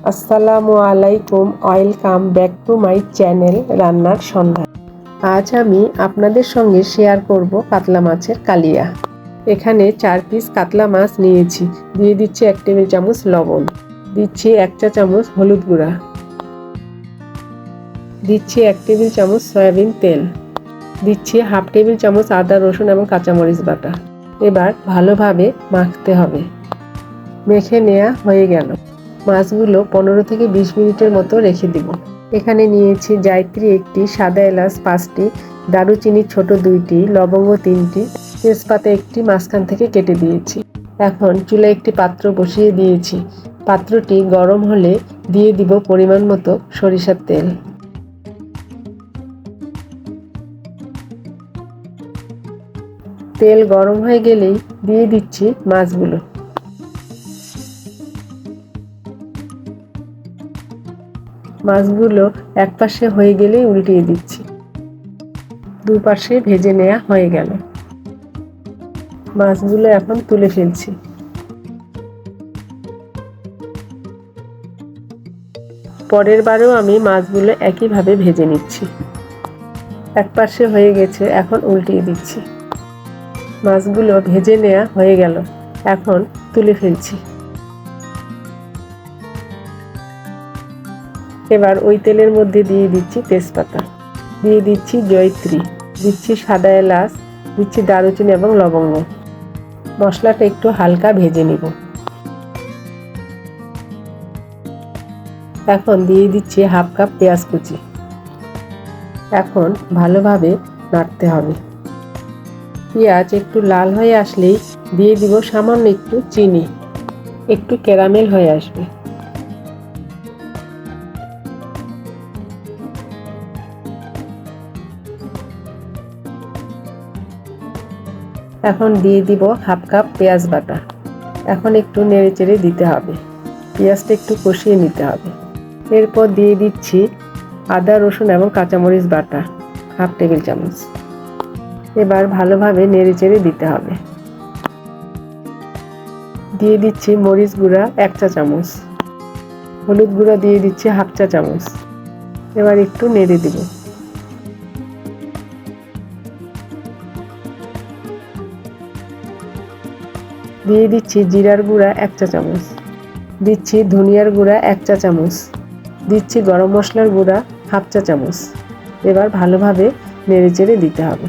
আসসালামু আলাইকুম, welcome back to my channel রান্নার সন্ধান। আজ আমি আপনাদের সঙ্গে শেয়ার করব কাতলা মাছের কালিয়া। এখানে 4 পিস কাতলা মাছ নিয়েছি। দিয়ে দিচ্ছি 1 টেবিল চামচ লবণ, দিচ্ছি 1 চা চামচ হলুদ গুঁড়া, দিচ্ছি 1 টেবিল চামচ সয়াবিন তেল, দিচ্ছি হাফ টেবিল চামচ আদা রসুন এবং কাঁচামরিচ বাটা। এবার ভালোভাবে মাখতে হবে। মেখে নেওয়া হয়ে গেল। মাছগুলো 15 থেকে 20 মিনিটের মতো রেখে দিব। এখানে নিয়েছি জায়ত্রী 1টি, সাদা এলাচ 5টি, দারুচিনি ছোট 2টি, লবঙ্গ 3টি, তেজপাতা 1টি মাঝখান থেকে কেটে দিয়েছি। এখন চুলায় একটি পাত্র বসিয়ে দিয়েছি। পাত্রটি গরম হলে দিয়ে দিব পরিমাণ মতো সরিষার তেল। তেল গরম হয়ে গেলেই দিয়ে দিচ্ছি মাছগুলো। মাছগুলো এক পাশে হয়ে গেলেই উল্টিয়ে দিচ্ছি। দুপাশে ভেজে নেওয়া হয়ে গেল। মাছগুলো এখন তুলে ফেলছি। পরের বারেও আমি মাছগুলো একইভাবে ভেজে নিচ্ছি। এক পাশে হয়ে গেছে, এখন উল্টিয়ে দিচ্ছি। মাছগুলো ভেজে নেওয়া হয়ে গেল, এখন তুলে ফেলছি। এবার ওই তেলের মধ্যে দিয়ে দিচ্ছি তেজপাতা, দিয়ে দিচ্ছি জয়িত্রী, দিচ্ছি সাদা এলাচ, দিচ্ছি দারুচিনি এবং লবঙ্গ। মশলাটা একটু হালকা ভেজে নিব। এখন দিয়ে দিচ্ছি হাফ কাপ পেঁয়াজ কুচি। এখন ভালোভাবে নাড়তে হবে। পেঁয়াজ একটু লাল হয়ে আসলেই দিয়ে দিব সামান্য একটু চিনি, একটু ক্যারামেল হয়ে আসবে। এখন দিয়ে দিব হাফ কাপ পেঁয়াজ বাটা। এখন একটু নেড়েচেড়ে দিতে হবে। পেঁয়াজটা একটু কষিয়ে নিতে হবে। এরপর দিয়ে দিচ্ছি আদা রসুন এবং কাঁচামরিচ বাটা হাফ টেবিল চামচ। এবার ভালোভাবে নেড়েচেড়ে দিতে হবে। দিয়ে দিচ্ছি মরিচ গুঁড়া 1 চা চামচ, হলুদ গুঁড়া দিয়ে দিচ্ছি হাফ চা চামচ। এবার একটু নেড়ে দিব। দিয়ে দিচ্ছি জিরার গুঁড়া 1 চা চামচ, দিচ্ছি ধনিয়ার গুঁড়া 1 চা চামচ, দিচ্ছি গরম মশলার গুঁড়া হাফ চা চামচ। এবার ভালোভাবে নেড়েচেড়ে দিতে হবে।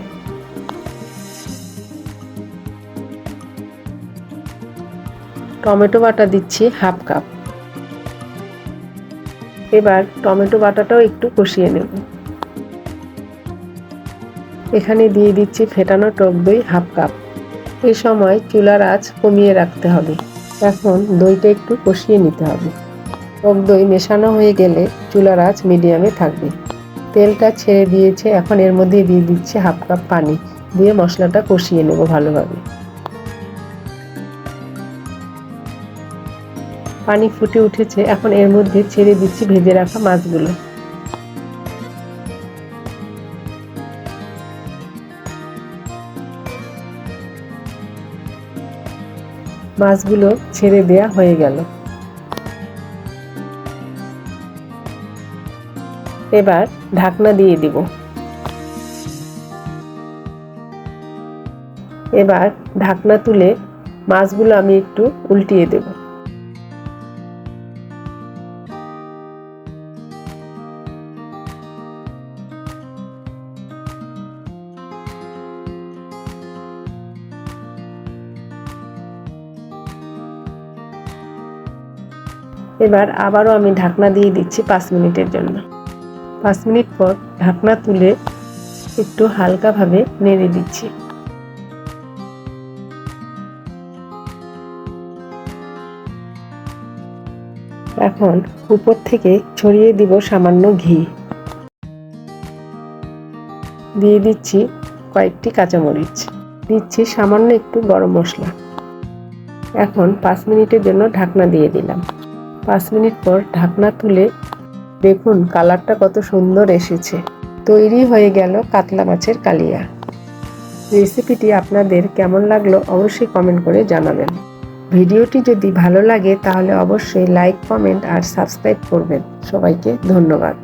টমেটো বাটা দিচ্ছি হাফ কাপ। এবার টমেটো বাটাটাও একটু কষিয়ে নেব। এখানে দিয়ে দিচ্ছি ফেটানো টক দই হাফ কাপ। এই সময় চুলার আঁচ কমিয়ে রাখতে হবে। এখন দইটা একটু কষিয়ে নিতে হবে। টক দই মেশানো হয়ে গেলে চুলার আঁচ মিডিয়ামে থাকবে। তেলটা ছেড়ে দিয়েছে, এখন এর মধ্যে দিয়ে দিচ্ছি হাফ কাপ পানি, দিয়ে মশলাটা কষিয়ে নেব ভালোভাবে। পানি ফুটে উঠেছে, এখন এর মধ্যে ছেড়ে দিচ্ছি ভেজে রাখা মাছগুলো। মাছগুলো ছেড়ে দেয়া হয়ে গেল। এবার ঢাকনা দিয়ে দিব। এবার ঢাকনা তুলে মাছগুলো আমি একটু উল্টিয়ে দেব। এবার আবারও আমি ঢাকনা দিয়ে দিচ্ছি 5 মিনিটের জন্য। 5 মিনিট পর ঢাকনা তুলে একটু হালকাভাবে নেড়ে দিচ্ছি। এখন উপর থেকে ছড়িয়ে দিব সামান্য ঘি, দিয়ে দিচ্ছি কয়েকটি কাঁচামরিচ, দিচ্ছি সামান্য একটু গরম মশলা। এখন 5 মিনিটের জন্য ঢাকনা দিয়ে দিলাম। 5 মিনিট পর ঢাকনা তুলে দেখুন কালারটা কত সুন্দর এসেছে। তৈরি হয়ে গেল কাতলা মাছের কালিয়া। রেসিপিটি আপনাদের কেমন লাগলো অবশ্যই কমেন্ট করে জানাবেন। ভিডিওটি যদি ভালো লাগে তাহলে অবশ্যই লাইক, কমেন্ট আর সাবস্ক্রাইব করবেন। সবাইকে ধন্যবাদ।